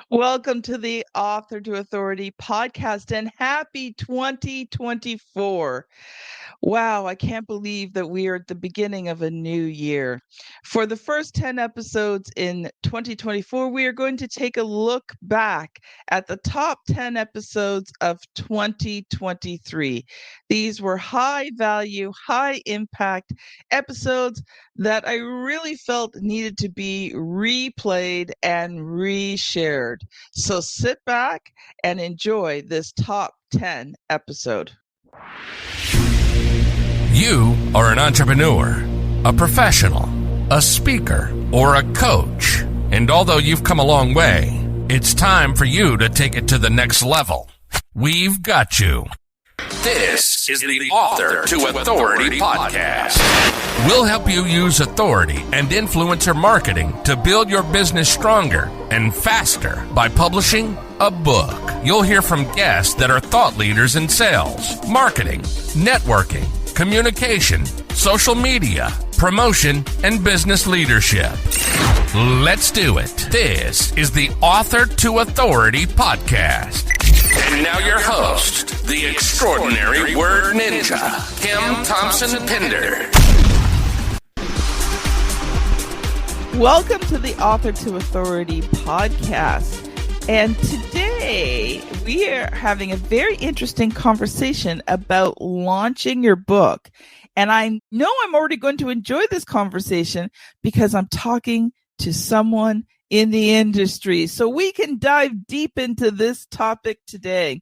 Welcome to the Author to Authority podcast and happy 2024. Wow, I can't believe that we are at the beginning of a new year. For the first 10 episodes in 2024, we are going to take a look back at the top 10 episodes of 2023. These were high value, high impact episodes that I really felt needed to be replayed and reshared. So sit back and enjoy this top 10 episode. You are an entrepreneur, a professional, a speaker, or a coach. And although you've come a long way, it's time for you to take it to the next level. We've got you. This is the Author to Authority podcast. We'll help you use authority and influencer marketing to build your business stronger and faster by publishing a book. You'll hear from guests that are thought leaders in sales, marketing, networking, communication, social media, promotion, and business leadership. Let's do it. This is the Author to Authority podcast. And now your host, the extraordinary word ninja, Kim Thompson-Pinder. Welcome to the Author to Authority podcast. And today we are having a very interesting conversation about launching your book. And I know I'm already going to enjoy this conversation because I'm talking to someone in the industry. So we can dive deep into this topic today.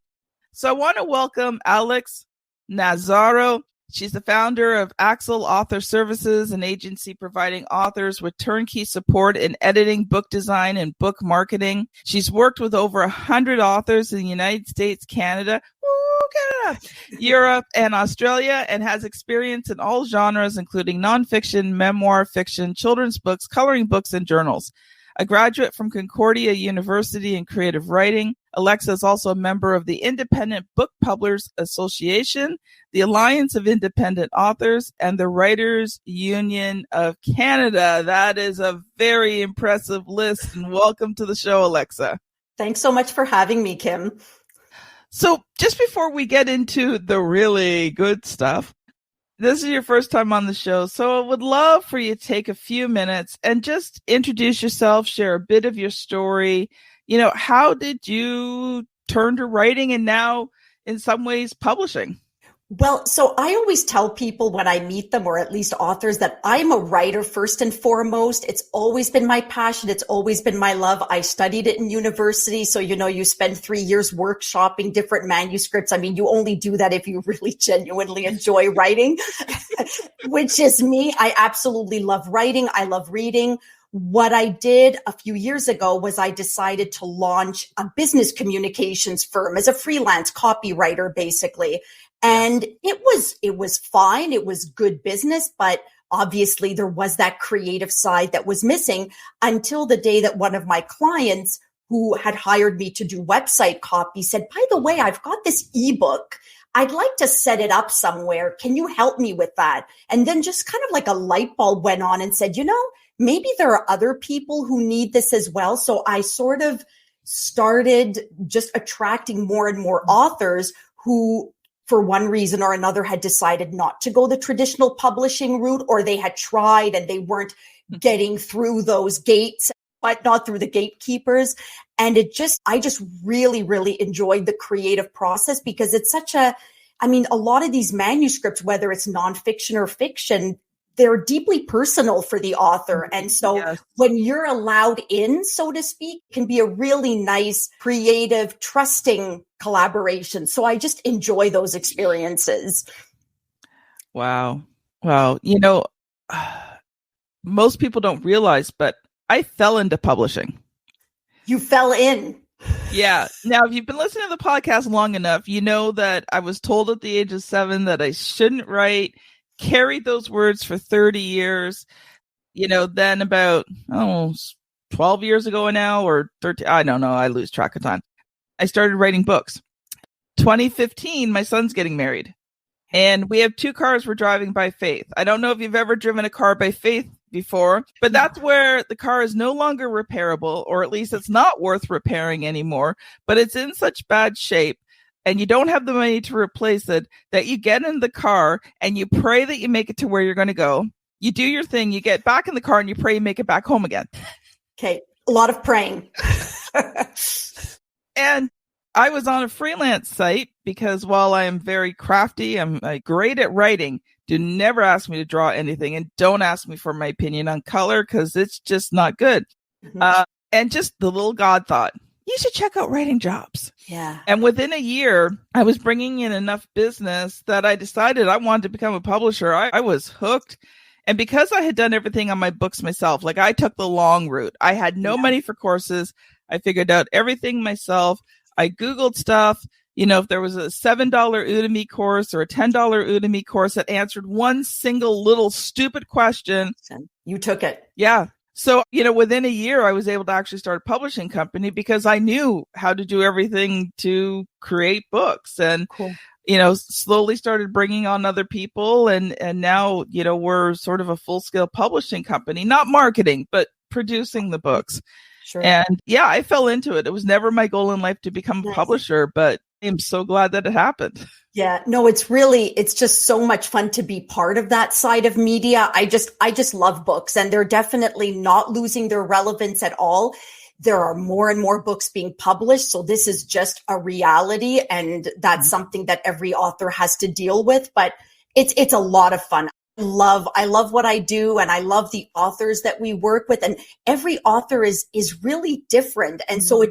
So I want to welcome Alex Nazzaro. She's the founder of Axel Author Services, an agency providing authors with turnkey support in editing, book design, and book marketing. She's worked with over 100 authors in the United States, Canada, Europe, and Australia, and has experience in all genres, including nonfiction, memoir, fiction, children's books, coloring books, and journals. A graduate from Concordia University in creative writing, Alexa is also a member of the Independent Book Publishers Association, the Alliance of Independent Authors, and the Writers Union of Canada. That is a very impressive list, and welcome to the show, Alexa. Thanks so much for having me, Kim. So just before we get into the really good stuff, this is your first time on the show, so I would love for you to take a few minutes and just introduce yourself, share a bit of your story. You know, how did you turn to writing and now, in some ways, publishing? Well, so I always tell people when I meet them, or at least authors, that I'm a writer first and foremost. It's always been my passion. It's always been my love. I studied it in university. So, you spend 3 years workshopping different manuscripts. I mean, you only do that if you really genuinely enjoy writing, which is me. I absolutely love writing. I love reading. What I did a few years ago was I decided to launch a business communications firm as a freelance copywriter, basically. And it was fine. It was good business, but obviously there was that creative side that was missing until the day that one of my clients who had hired me to do website copy said, by the way, I've got this ebook. I'd like to set it up somewhere. Can you help me with that? And then just kind of like a light bulb went on and said, maybe there are other people who need this as well. So I sort of started just attracting more and more authors who, for one reason or another, had decided not to go the traditional publishing route, or they had tried and they weren't getting through those gates, but not through the gatekeepers. And I just really, really enjoyed the creative process because it's a lot of these manuscripts, whether it's nonfiction or fiction, they're deeply personal for the author. And so yes, when you're allowed in, so to speak, it can be a really nice, creative, trusting collaboration. So I just enjoy those experiences. Wow. Most people don't realize, but I fell into publishing. You fell in. Yeah. Now, if you've been listening to the podcast long enough, you know that I was told at the age of 7 that I shouldn't write. Carried those words for 30 years, then about 12 years ago now, or 13, I don't know, I lose track of time. I started writing books. 2015, my son's getting married, and we have 2 cars we're driving by faith. I don't know if you've ever driven a car by faith before, but that's where the car is no longer repairable, or at least it's not worth repairing anymore, but it's in such bad shape and you don't have the money to replace it, that you get in the car and you pray that you make it to where you're going to go. You do your thing, you get back in the car and you pray you make it back home again. Okay. A lot of praying. And I was on a freelance site because while I am very crafty, I'm great at writing. Do never ask me to draw anything, and don't ask me for my opinion on color because it's just not good. Mm-hmm. And just the little God thought, you should check out writing jobs. Yeah. And within a year, I was bringing in enough business that I decided I wanted to become a publisher. I was hooked. And because I had done everything on my books myself, like I took the long route. I had no money for courses. I figured out everything myself. I Googled stuff. You know, if there was a $7 Udemy course or a $10 Udemy course that answered one single little stupid question, you took it. Yeah. So, you know, within a year, I was able to actually start a publishing company because I knew how to do everything to create books. And, you know, slowly started bringing on other people. And now, you know, we're sort of a full scale publishing company, not marketing, but producing the books. Sure. And yeah, I fell into it. It was never my goal in life to become a publisher, but I'm so glad that it happened. Yeah, no, it's just so much fun to be part of that side of media. I just love books, and they're definitely not losing their relevance at all. There are more and more books being published. So this is just a reality, and that's something that every author has to deal with, but it's a lot of fun. I love what I do, and I love the authors that we work with, and every author is really different. And so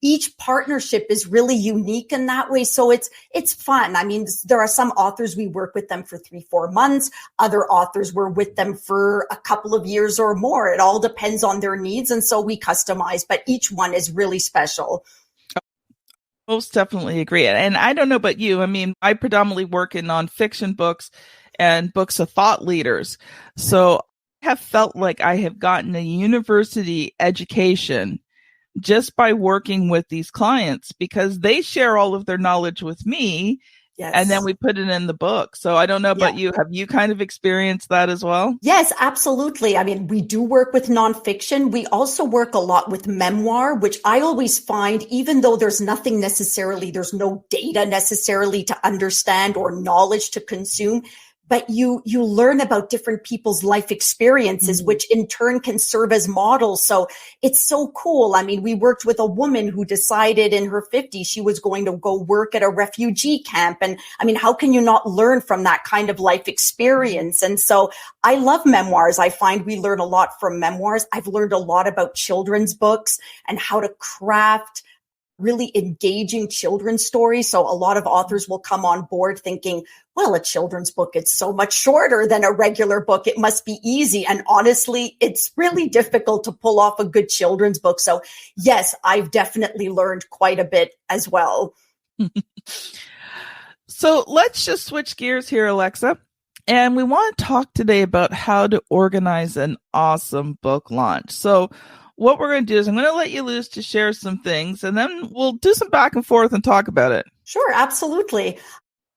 each partnership is really unique in that way. So it's fun. I mean, there are some authors we work with them for 3-4 months. Other authors we're with them for a couple of years or more. It all depends on their needs. And so we customize, but each one is really special. Most definitely agree. And I don't know about you. I mean, I predominantly work in nonfiction books and books of thought leaders. So I have felt like I have gotten a university education just by working with these clients because they share all of their knowledge with me. Yes. And then we put it in the book. So I don't know about you. Have you kind of experienced that as well? Yes, absolutely. I mean, we do work with nonfiction. We also work a lot with memoir, which I always find, even though there's no data necessarily to understand or knowledge to consume, but you learn about different people's life experiences, which in turn can serve as models. So it's so cool. I mean, we worked with a woman who decided in her 50s she was going to go work at a refugee camp. And I mean, how can you not learn from that kind of life experience? And so I love memoirs. I find we learn a lot from memoirs. I've learned a lot about children's books and how to craft really engaging children's stories. So a lot of authors will come on board thinking, well, a children's book, it's so much shorter than a regular book. It must be easy. And honestly, it's really difficult to pull off a good children's book. So yes, I've definitely learned quite a bit as well. So let's just switch gears here, Alexa. And we want to talk today about how to organize an awesome book launch. So what we're going to do is I'm going to let you loose to share some things, and then we'll do some back and forth and talk about it. Sure, absolutely.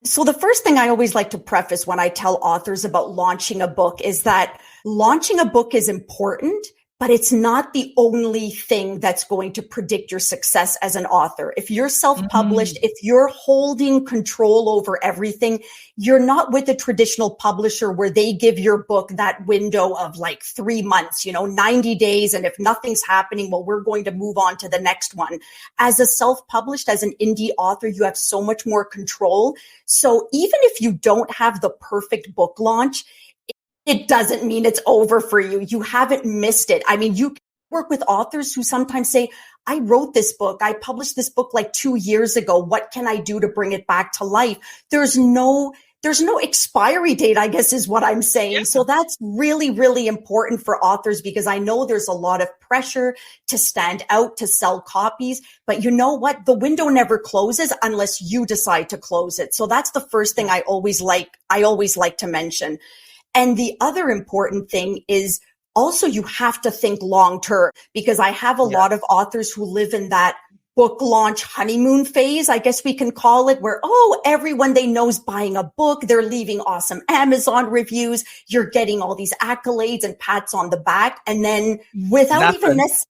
So the first thing I always like to preface when I tell authors about launching a book is that launching a book is important, but it's not the only thing that's going to predict your success as an author. If you're self-published, if you're holding control over everything, you're not with a traditional publisher where they give your book that window of like 3 months, 90 days. And if nothing's happening, well, we're going to move on to the next one. As a self-published, as an indie author, you have so much more control. So even if you don't have the perfect book launch, it doesn't mean it's over for you. You haven't missed it. I mean, you work with authors who sometimes say, I wrote this book. I published this book like 2 years ago. What can I do to bring it back to life? There's no expiry date, I guess is what I'm saying. Yeah. So that's really, really important for authors because I know there's a lot of pressure to stand out, to sell copies. But you know what? The window never closes unless you decide to close it. So that's the first thing I always like to mention. And the other important thing is also you have to think long term because I have a lot of authors who live in that book launch honeymoon phase, I guess we can call it, where, everyone they know is buying a book. They're leaving awesome Amazon reviews. You're getting all these accolades and pats on the back. And then without even this,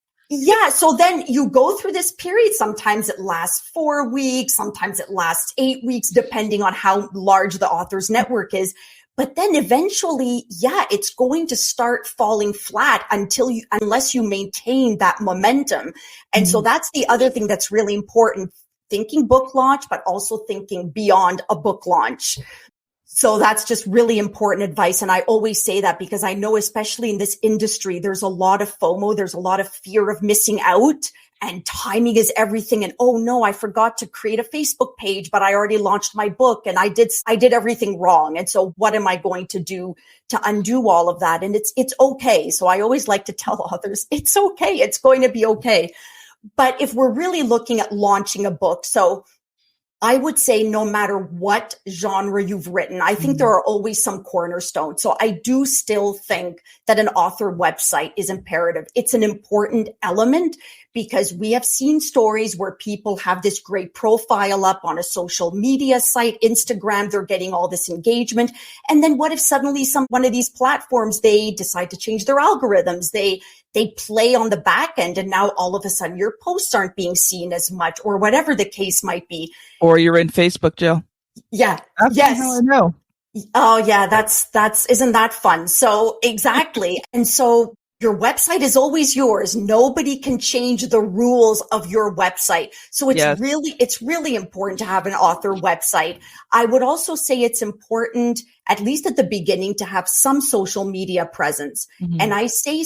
so then you go through this period. Sometimes it lasts 4 weeks. Sometimes it lasts 8 weeks, depending on how large the author's network is. But then eventually, it's going to start falling flat unless you maintain that momentum. And so that's the other thing that's really important, thinking book launch, but also thinking beyond a book launch. So that's just really important advice. And I always say that because I know, especially in this industry, there's a lot of FOMO. There's a lot of fear of missing out. And timing is everything. And oh no, I forgot to create a Facebook page, but I already launched my book and I did everything wrong. And so what am I going to do to undo all of that? And it's okay. So I always like to tell authors, it's okay. It's going to be okay. But if we're really looking at launching a book, so I would say no matter what genre you've written, I think there are always some cornerstones. So I do still think that an author website is imperative. It's an important element because we have seen stories where people have this great profile up on a social media site, Instagram, they're getting all this engagement. And then what if suddenly one of these platforms, they decide to change their algorithms, they play on the back end, and now all of a sudden your posts aren't being seen as much, or whatever the case might be. Or you're in Facebook jail. Yeah. That's how I know. Oh yeah, that's isn't that fun? So exactly. And so your website is always yours. Nobody can change the rules of your website. So it's really important to have an author website. I would also say it's important, at least at the beginning, to have some social media presence. And I say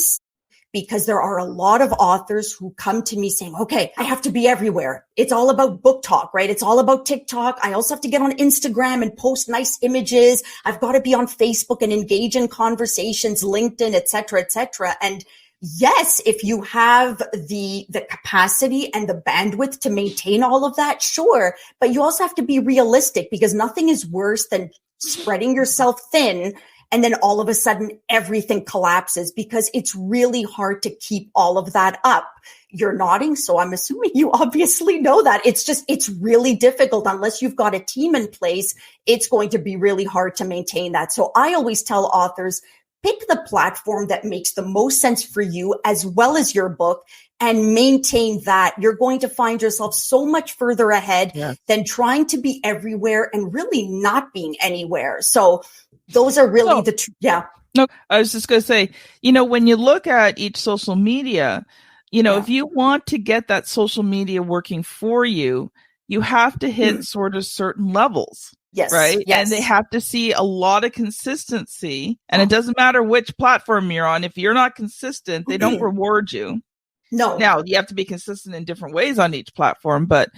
because there are a lot of authors who come to me saying, okay, I have to be everywhere. It's all about book talk, right? It's all about TikTok. I also have to get on Instagram and post nice images. I've got to be on Facebook and engage in conversations, LinkedIn, et cetera, et cetera. And yes, if you have the capacity and the bandwidth to maintain all of that, sure. But you also have to be realistic because nothing is worse than spreading yourself thin and then all of a sudden everything collapses because it's really hard to keep all of that up. You're nodding, so I'm assuming you obviously know that. It's really difficult unless you've got a team in place. It's going to be really hard to maintain that. So I always tell authors, pick the platform that makes the most sense for you as well as your book and maintain that. You're going to find yourself so much further ahead than trying to be everywhere and really not being anywhere. So those are really No, I was just going to say, when you look at each social media, if you want to get that social media working for you, you have to hit sort of certain levels. Yes. Right. Yes. And they have to see a lot of consistency. And it doesn't matter which platform you're on. If you're not consistent, they don't reward you. No. Now you have to be consistent in different ways on each platform, but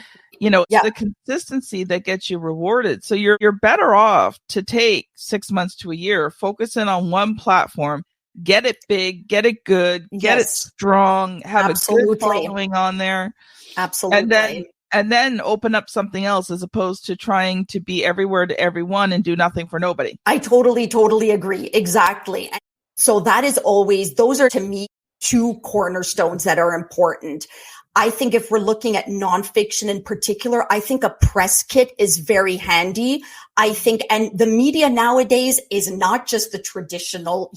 it's the consistency that gets you rewarded. So you're better off to take 6 months to a year, focus in on one platform, get it big, get it good, get it strong, have a good following on there. Absolutely. And then open up something else as opposed to trying to be everywhere to everyone and do nothing for nobody. I totally agree. Exactly. And so those are to me 2 cornerstones that are important. I think if we're looking at nonfiction in particular, I think a press kit is very handy. I think, and the media nowadays is not just the traditional,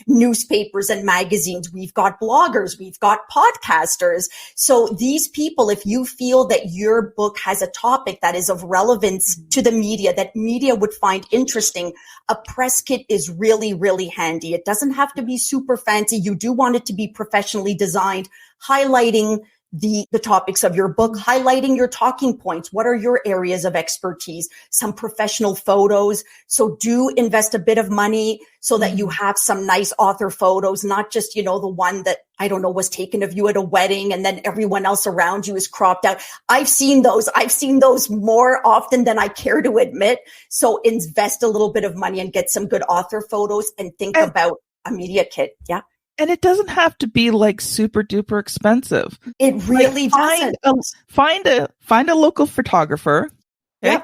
newspapers and magazines. We've got bloggers, we've got podcasters. So these people, if you feel that your book has a topic that is of relevance to the media, that media would find interesting, a press kit is really, really handy. It doesn't have to be super fancy. You do want it to be professionally designed, highlighting the topics of your book, highlighting your talking points. What are your areas of expertise? Some professional photos. So do invest a bit of money so that you have some nice author photos, not just, the one that, I don't know, was taken of you at a wedding and then everyone else around you is cropped out. I've seen those more often than I care to admit. So invest a little bit of money and get some good author photos and think about a media kit. Yeah. And it doesn't have to be like super duper expensive. It really doesn't. Find a local photographer, okay?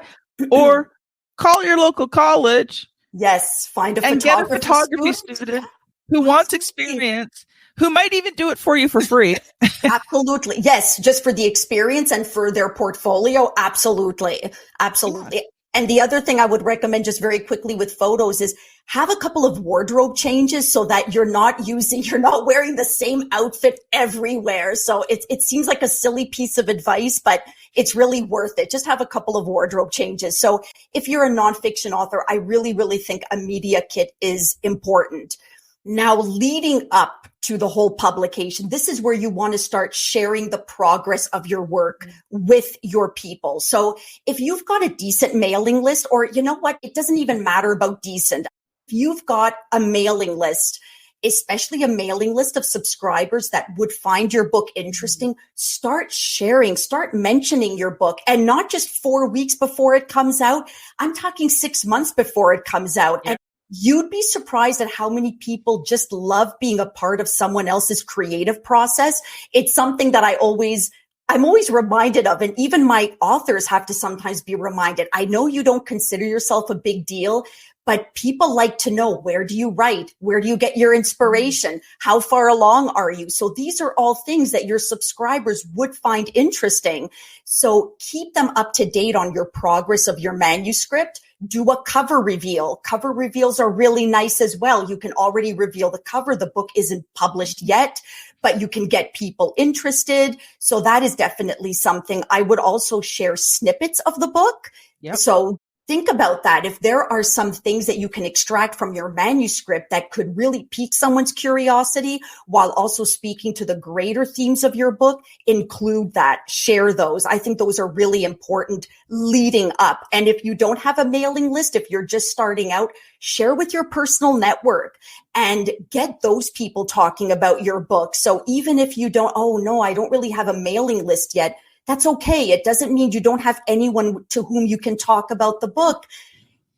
Or call your local college. Yes, find a and get a photography student who wants experience, who might even do it for you for free. Absolutely. Yes. Just for the experience and for their portfolio. Absolutely. Absolutely. Yeah. And the other thing I would recommend just very quickly with photos is have a couple of wardrobe changes so that you're not wearing the same outfit everywhere. So it seems like a silly piece of advice, but it's really worth it. Just have a couple of wardrobe changes. So if you're a nonfiction author, I really, really think a media kit is important. Now, leading up to the whole publication, this is where you want to start sharing the progress of your work with your people. So if you've got a decent mailing list, or you know what, it doesn't even matter about decent. If you've got a mailing list, especially a mailing list of subscribers that would find your book interesting, start sharing, start mentioning your book, and not just 4 weeks before it comes out. I'm talking 6 months before it comes out. Yeah. And you'd be surprised at how many people just love being a part of someone else's creative process. It's something that I'm always reminded of. And even my authors have to sometimes be reminded. I know you don't consider yourself a big deal, but people like to know, where do you write? Where do you get your inspiration? How far along are you? So these are all things that your subscribers would find interesting. So keep them up to date on your progress of your manuscript. Do a cover reveal. Cover reveals are really nice as well. You can already reveal the cover. The book isn't published yet, but you can get people interested. So that is definitely something. I would also share snippets of the book. Yep. So think about that. If there are some things that you can extract from your manuscript that could really pique someone's curiosity while also speaking to the greater themes of your book, include that, share those. I think those are really important leading up. And if you don't have a mailing list, if you're just starting out, share with your personal network and get those people talking about your book. So even if you don't, oh no, I don't really have a mailing list yet, that's okay. It doesn't mean you don't have anyone to whom you can talk about the book.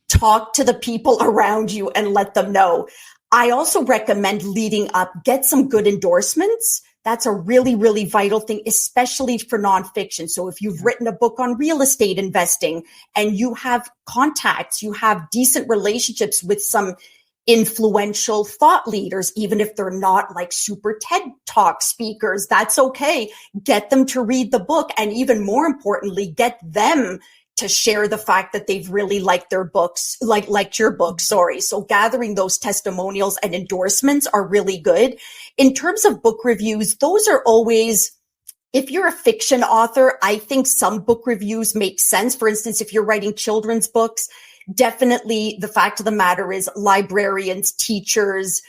Talk to the people around you and let them know. I also recommend leading up, get some good endorsements. That's a really, really vital thing, especially for nonfiction. So if you've written a book on real estate investing and you have contacts, you have decent relationships with some influential thought leaders, even if they're not like super TED Talk speakers, that's okay. Get them to read the book. And even more importantly, get them to share the fact that they've really liked their books, liked your book. Sorry. So gathering those testimonials and endorsements are really good. In terms of book reviews, those are always, if you're a fiction author, I think some book reviews make sense. For instance, if you're writing children's books, definitely the fact of the matter is librarians, teachers,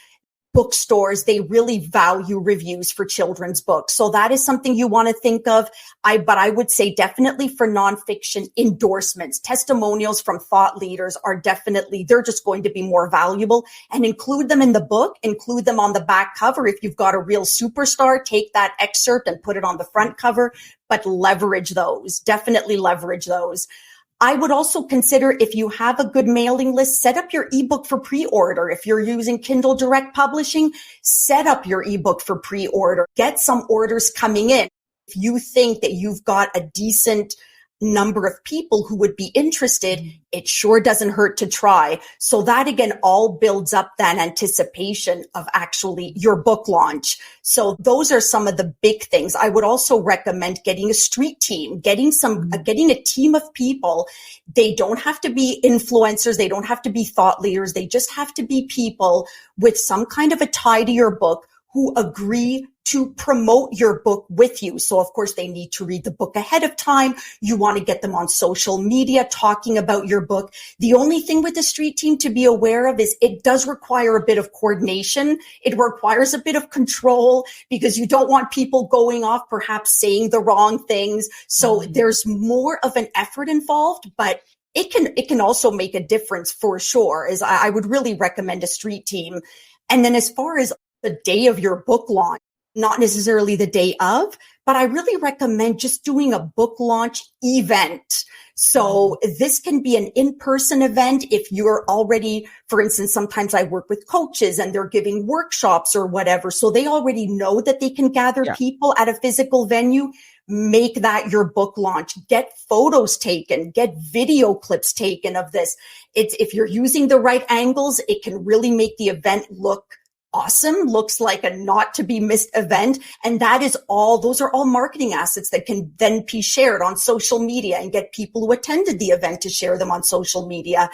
bookstores, they really value reviews for children's books. So that is something you want to think of. But I would say definitely for nonfiction, endorsements, testimonials from thought leaders are definitely, they're just going to be more valuable, and include them in the book, include them on the back cover. If you've got a real superstar, take that excerpt and put it on the front cover, but leverage those, definitely leverage those. I would also consider, if you have a good mailing list, set up your ebook for pre-order. If you're using Kindle Direct Publishing, set up your ebook for pre-order. Get some orders coming in. If you think that you've got a decent number of people who would be interested, it sure doesn't hurt to try. So that again, all builds up that anticipation of actually your book launch. So those are some of the big things. I would also recommend getting a street team, getting a team of people. They don't have to be influencers. They don't have to be thought leaders. They just have to be people with some kind of a tie to your book who agree to promote your book with you. So of course they need to read the book ahead of time. You want to get them on social media talking about your book. The only thing with the street team to be aware of is it does require a bit of coordination. It requires a bit of control because you don't want people going off, perhaps saying the wrong things. So there's more of an effort involved, but it can also make a difference for sure. I would really recommend a street team. And then as far as the day of your book launch, not necessarily the day of, but I really recommend just doing a book launch event. So this can be an in-person event if you're already, for instance, sometimes I work with coaches and they're giving workshops or whatever. So they already know that they can gather people at a physical venue. Make that your book launch. Get photos taken, get video clips taken of this. If you're using the right angles, it can really make the event look awesome, looks like a not to be missed event. And those are all marketing assets that can then be shared on social media and get people who attended the event to share them on social media.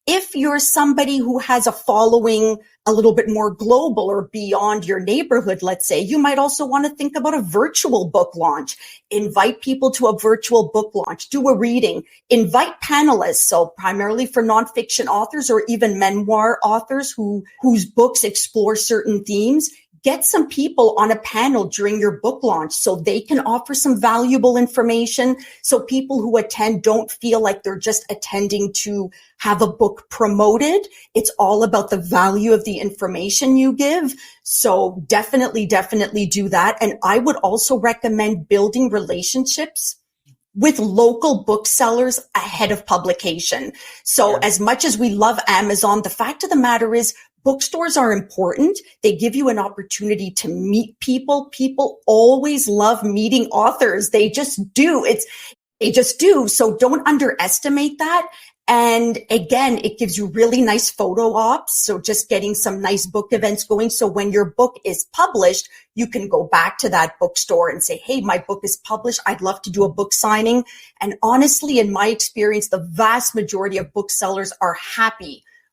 If you're somebody who has a following a little bit more global or beyond your neighborhood, let's say, you might also want to think about a virtual book launch. Invite people to a virtual book launch, do a reading, invite panelists. So primarily for nonfiction authors or even memoir authors whose books explore certain themes. Get some people on a panel during your book launch so they can offer some valuable information. So people who attend don't feel like they're just attending to have a book promoted. It's all about the value of the information you give. So definitely do that. And I would also recommend building relationships with local booksellers ahead of publication. So as much as we love Amazon, the fact of the matter is bookstores are important. They give you an opportunity to meet people. People always love meeting authors. They just do. They just do. So don't underestimate that. And again, it gives you really nice photo ops. So just getting some nice book events going. So when your book is published, you can go back to that bookstore and say, hey, my book is published. I'd love to do a book signing. And honestly, in my experience, the vast majority of booksellers are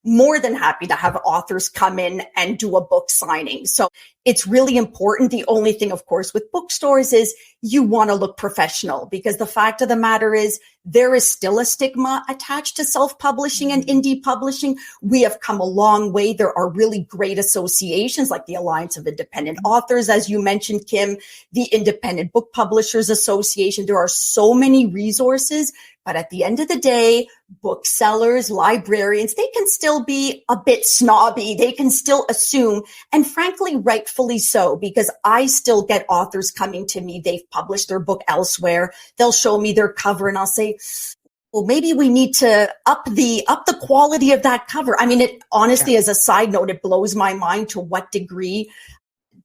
more than happy to have authors come in and do a book signing. So it's really important. The only thing, of course, with bookstores is you want to look professional, because the fact of the matter is there is still a stigma attached to self-publishing and indie publishing. We have come a long way. There are really great associations like the Alliance of Independent Authors, as you mentioned, Kim, the Independent Book Publishers Association. There are so many resources. But at the end of the day, booksellers, librarians, they can still be a bit snobby. They can still assume, and frankly, rightfully so, because I still get authors coming to me. They've published their book elsewhere. They'll show me their cover and I'll say, well, maybe we need to up the quality of that cover. I mean, it honestly, as a side note, it blows my mind to what degree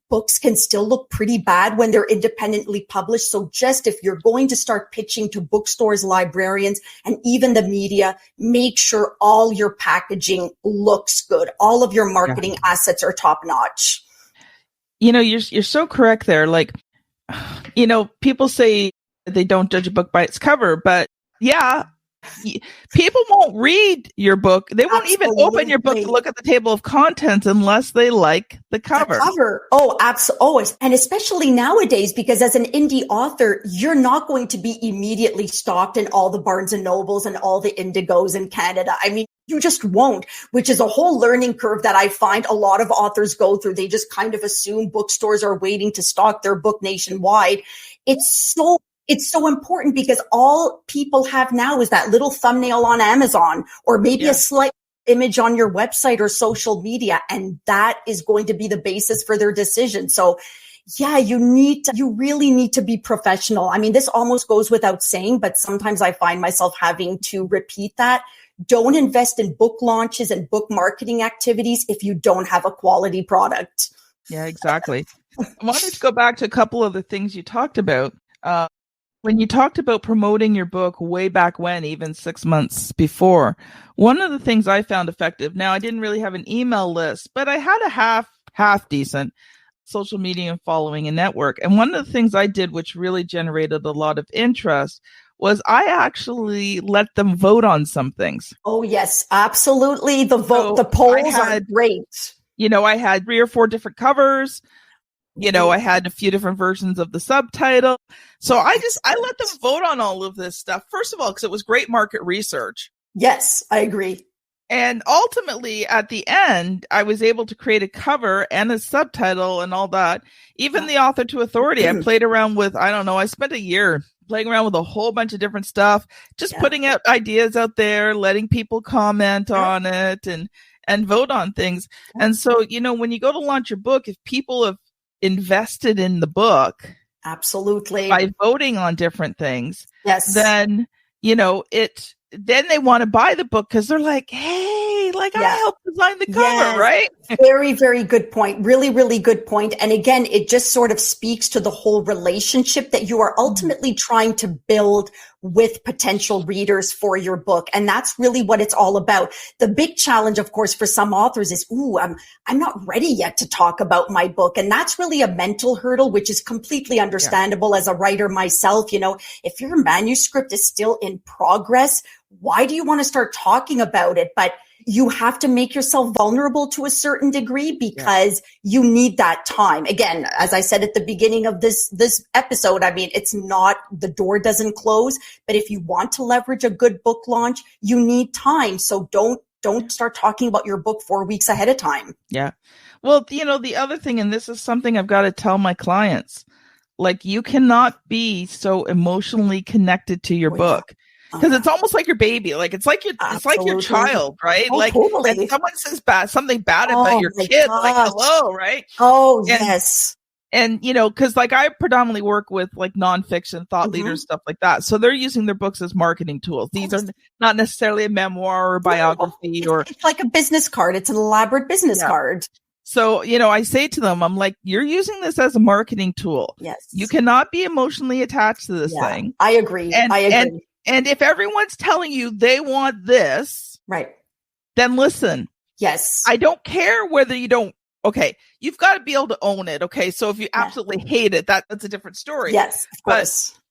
books can still look pretty bad when they're independently published. So just if you're going to start pitching to bookstores, librarians, and even the media, make sure all your packaging looks good. All of your marketing assets are top notch. You know, you're so correct there. Like, you know, people say they don't judge a book by its cover, but people won't read your book. They won't even open your book to look at the table of contents unless they like the cover. Oh, absolutely. Always. And especially nowadays, because as an indie author, you're not going to be immediately stocked in all the Barnes and Nobles and all the Indigos in Canada. I mean, you just won't, which is a whole learning curve that I find a lot of authors go through. They just kind of assume bookstores are waiting to stock their book nationwide. It's so important, because all people have now is that little thumbnail on Amazon or maybe a slight image on your website or social media. And that is going to be the basis for their decision. So you really need to be professional. I mean, this almost goes without saying, but sometimes I find myself having to repeat that. Don't invest in book launches and book marketing activities if you don't have a quality product. Yeah, exactly. I wanted to go back to a couple of the things you talked about. When you talked about promoting your book way back when, even 6 months before, one of the things I found effective, now I didn't really have an email list, but I had a half decent social media following and network. And one of the things I did, which really generated a lot of interest, was I actually let them vote on some things. Oh, yes, absolutely. The polls are great. You know, I had 3 or 4 different covers. You know, I had a few different versions of the subtitle. So I let them vote on all of this stuff. First of all, because it was great market research. Yes, I agree. And ultimately, at the end, I was able to create a cover and a subtitle and all that. Even the author to authority, I played around with, I spent a year playing around with a whole bunch of different stuff, just putting out ideas out there, letting people comment on it and vote on things. And so, you know, when you go to launch your book, if people have invested in the book absolutely by voting on different things, yes, then, you know, then they want to buy the book because they're like, hey, Like I Yeah. helped design the cover, Yes. right? Very, very good point. Really, really good point. And again, it just sort of speaks to the whole relationship that you are ultimately trying to build with potential readers for your book. And that's really what it's all about. The big challenge, of course, for some authors is, I'm not ready yet to talk about my book. And that's really a mental hurdle, which is completely understandable as a writer myself. You know, if your manuscript is still in progress, why do you want to start talking about it? But you have to make yourself vulnerable to a certain degree because you need that time. Again, as I said at the beginning of this episode, I mean, it's not, the door doesn't close, but if you want to leverage a good book launch, you need time. So don't start talking about your book 4 weeks ahead of time. Yeah. Well, you know, the other thing, and this is something I've got to tell my clients, like you cannot be so emotionally connected to your book. Because it's almost like your baby, like it's like your child, right? Like totally. and someone says something bad about your kid, like hello, right? Yes. And you know, because like I predominantly work with like nonfiction thought leaders, stuff like that. So they're using their books as marketing tools. These are not necessarily a memoir or biography, or it's like a business card. It's an elaborate business card. So, you know, I say to them, I'm like, you're using this as a marketing tool. Yes. You cannot be emotionally attached to this thing. I agree. And if everyone's telling you they want this, right, then listen. Yes. I don't care whether you don't. Okay. You've got to be able to own it. Okay. So if you absolutely hate it, that's a different story. Yes, of course. But,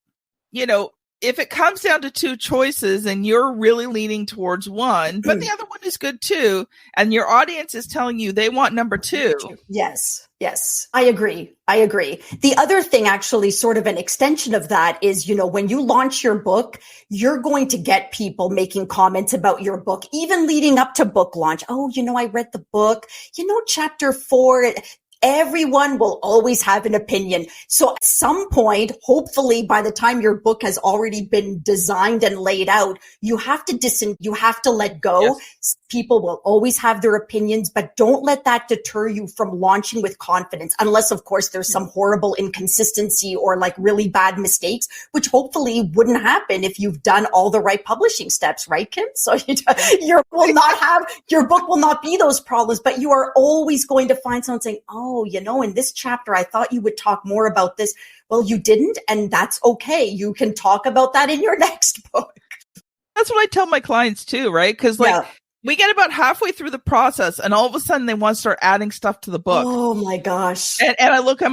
you know, if it comes down to two choices and you're really leaning towards one, but the other one is good too, and your audience is telling you they want number two. Yes. I agree. The other thing, actually, sort of an extension of that is, you know, when you launch your book, you're going to get people making comments about your book, even leading up to book launch. Oh, you know, I read the book, you know, chapter 4. Everyone will always have an opinion. So at some point, hopefully by the time your book has already been designed and laid out, you have to let go. Yes. People will always have their opinions, but don't let that deter you from launching with confidence, unless of course there's some horrible inconsistency or like really bad mistakes, which hopefully wouldn't happen if you've done all the right publishing steps, right, Kim? So your book will not be those problems, but you are always going to find someone saying, oh, you know, in this chapter, I thought you would talk more about this. Well, you didn't, and that's okay. You can talk about that in your next book. That's what I tell my clients too, right? Because we get about halfway through the process and all of a sudden they want to start adding stuff to the book. Oh my gosh. And I look at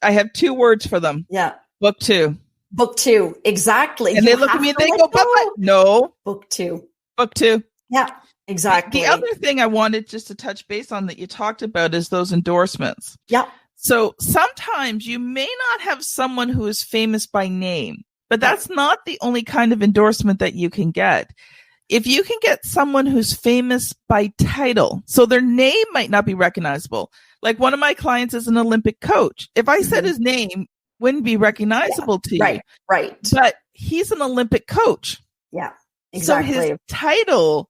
I have 2 words for them. Yeah. Book 2. Book 2. Exactly. And they look at me and they go, no. Book 2. Book 2. Yeah, exactly. The other thing I wanted just to touch base on that you talked about is those endorsements. Yeah. So sometimes you may not have someone who is famous by name, but that's not the only kind of endorsement that you can get. If you can get someone who's famous by title, so their name might not be recognizable. Like one of my clients is an Olympic coach. If I said his name, wouldn't be recognizable to you. Right. But he's an Olympic coach. Yeah, exactly. So his title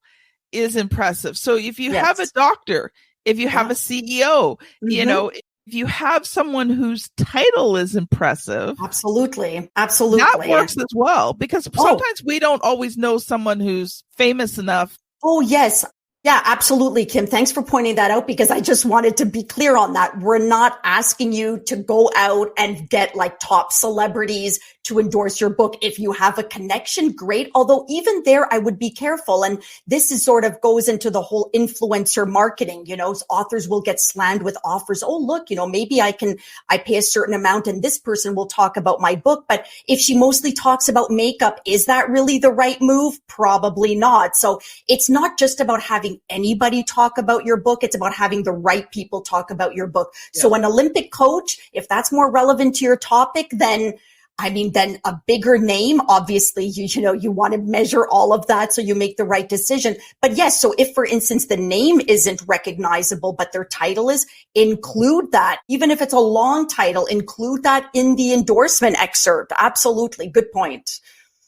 is impressive. So if you have a doctor, if you have a CEO, you know, if you have someone whose title is impressive, absolutely, that works as well, because sometimes we don't always know someone who's famous enough. Oh, yes. Yeah, absolutely, Kim. Thanks for pointing that out, because I just wanted to be clear on that. We're not asking you to go out and get like top celebrities to endorse your book. If you have a connection, great. Although even there, I would be careful. And this is sort of goes into the whole influencer marketing. You know, authors will get slammed with offers. Oh, look, you know, maybe I pay a certain amount and this person will talk about my book. But if she mostly talks about makeup, is that really the right move? Probably not. So it's not just about having anybody talk about your book. It's about having the right people talk about your book. Yeah. So an Olympic coach, if that's more relevant to your topic, then a bigger name, obviously, you want to measure all of that so you make the right decision. But yes, so if, for instance, the name isn't recognizable, but their title is, include that. Even if it's a long title, include that in the endorsement excerpt. Absolutely. Good point.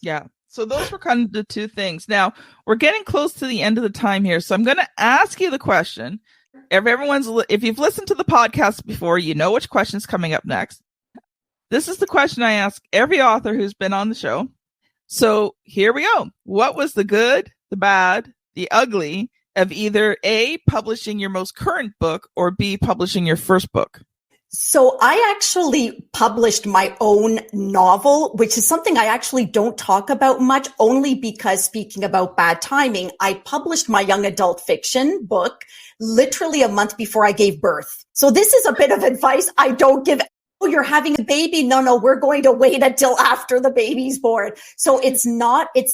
Yeah. So those were kind of the 2 things. Now, we're getting close to the end of the time here. So I'm going to ask you the question. If you've listened to the podcast before, you know which question's coming up next. This is the question I ask every author who's been on the show. So here we go. What was the good, the bad, the ugly of either A, publishing your most current book, or B, publishing your first book? So I actually published my own novel, which is something I actually don't talk about much, only because, speaking about bad timing, I published my young adult fiction book literally a month before I gave birth. So this is a bit of advice I don't give. Oh, you're having a baby? No, we're going to wait until after the baby's born. So it's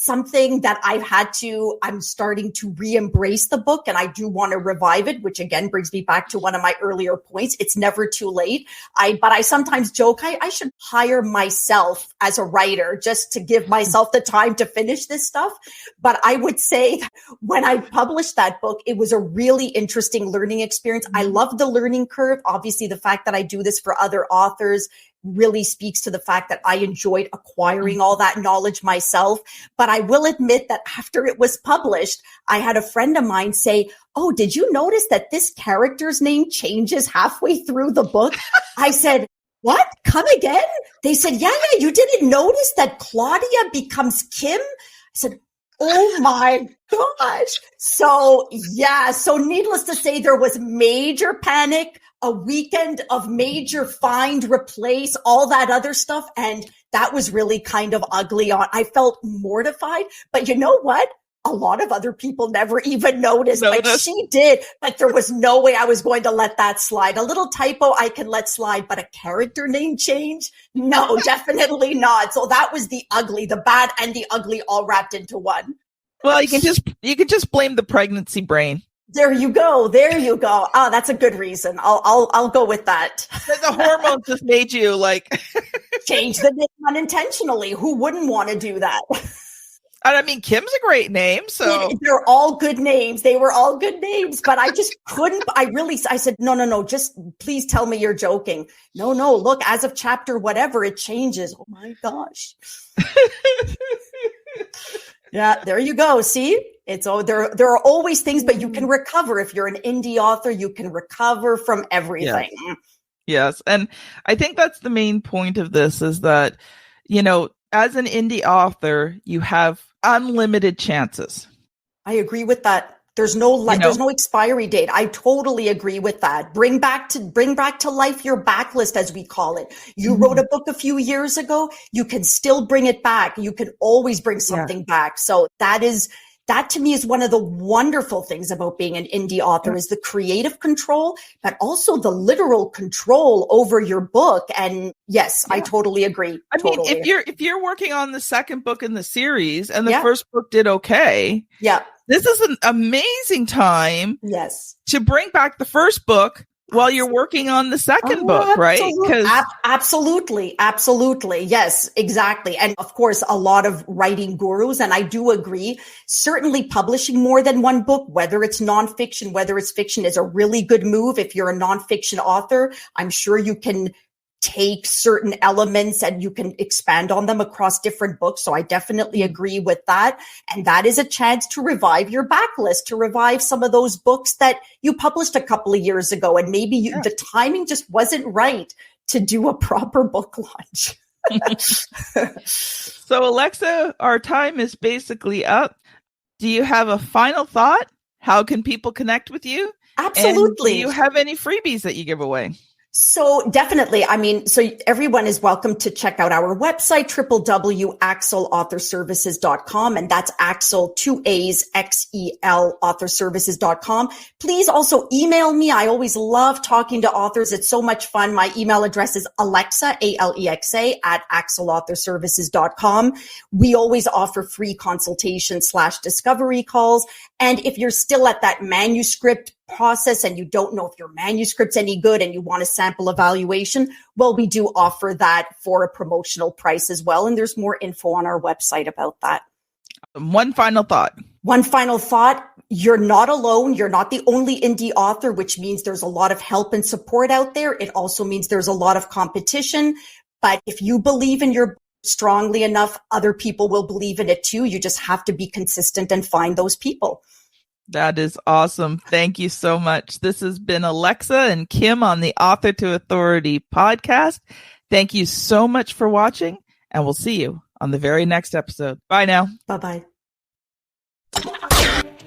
something that I'm starting to re-embrace the book, and I do want to revive it, which again brings me back to one of my earlier points. It's never too late. But I sometimes joke, I should hire myself as a writer just to give myself the time to finish this stuff. But I would say that when I published that book, it was a really interesting learning experience. I love the learning curve. Obviously, the fact that I do this for other authors really speaks to the fact that I enjoyed acquiring all that knowledge myself. But I will admit that after it was published, I had a friend of mine say, "Oh, did you notice that this character's name changes halfway through the book?" I said, "What? Come again?" They said, yeah, you didn't notice that Claudia becomes Kim? I said, oh my gosh. So needless to say, there was major panic, a weekend of major find, replace, all that other stuff. And that was really kind of ugly. I felt mortified, but you know what? A lot of other people never even noticed. Like she did, but there was no way I was going to let that slide. A little typo I can let slide, but a character name change? No, definitely not. So that was the ugly, the bad and the ugly all wrapped into one. Well, you can just blame the pregnancy brain. There you go. Oh, that's a good reason. I'll go with that. The hormones just made you change the name unintentionally. Who wouldn't want to do that? And I mean, Kim's a great name. So they're all good names. They were all good names, but I just couldn't. I said, no. Just please tell me you're joking. No. Look, as of chapter whatever, it changes. Oh my gosh. Yeah, there you go. See, there are always things, but you can recover. If you're an indie author, you can recover from everything. Yes. And I think that's the main point of this is that, as an indie author, you have unlimited chances. I agree with that. There's no there's no expiry date. I totally agree with that. Bring back to life your backlist, as we call it. You wrote a book a few years ago, you can still bring it back. You can always bring something back. So that to me is one of the wonderful things about being an indie author is the creative control, but also the literal control over your book. And yes, I totally agree. I mean, if you're working on the second book in the series and the first book did okay, this is an amazing time to bring back the first book while you're working on the second book, right? Absolutely. Yes, exactly. And of course, a lot of writing gurus, and I do agree, certainly publishing more than one book, whether it's nonfiction, whether it's fiction, is a really good move. If you're a nonfiction author, I'm sure you can take certain elements and you can expand on them across different books. So I definitely agree with that. And that is a chance to revive your backlist, to revive some of those books that you published a couple of years ago. And maybe the timing just wasn't right to do a proper book launch. So Alexa, our time is basically up. Do you have a final thought? How can people connect with you? Absolutely. And do you have any freebies that you give away? So definitely. I mean, so everyone is welcome to check out our website, www.axelauthorservices.com. And that's Axel, 2 A's, XEL, authorservices.com. Please also email me. I always love talking to authors. It's so much fun. My email address is Alexa, Alexa, at axelauthorservices.com. We always offer free consultation/discovery calls. And if you're still at that manuscript process and you don't know if your manuscript's any good and you want a sample evaluation, well, we do offer that for a promotional price as well. And there's more info on our website about that. One final thought. You're not alone. You're not the only indie author, which means there's a lot of help and support out there. It also means there's a lot of competition. But if you believe in your book strongly enough, other people will believe in it too. You just have to be consistent and find those people. That is awesome. Thank you so much. This has been Alexa and Kim on the Author to Authority podcast. Thank you so much for watching, and we'll see you on the very next episode. Bye now. Bye-bye.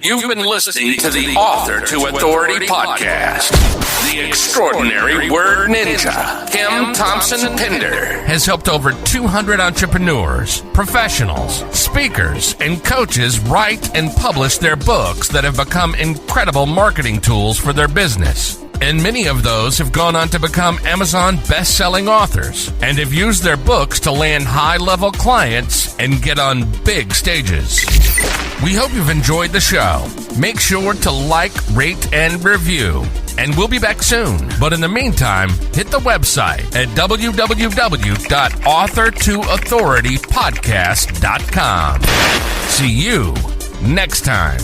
You've been listening to the Author to Authority podcast. The extraordinary word ninja, Kim Thompson Pinder, has helped over 200 entrepreneurs, professionals, speakers, and coaches write and publish their books that have become incredible marketing tools for their business. And many of those have gone on to become Amazon best-selling authors and have used their books to land high-level clients and get on big stages. We hope you've enjoyed the show. Make sure to like, rate, and review. And we'll be back soon. But in the meantime, hit the website at www.authortoauthoritypodcast.com. See you next time.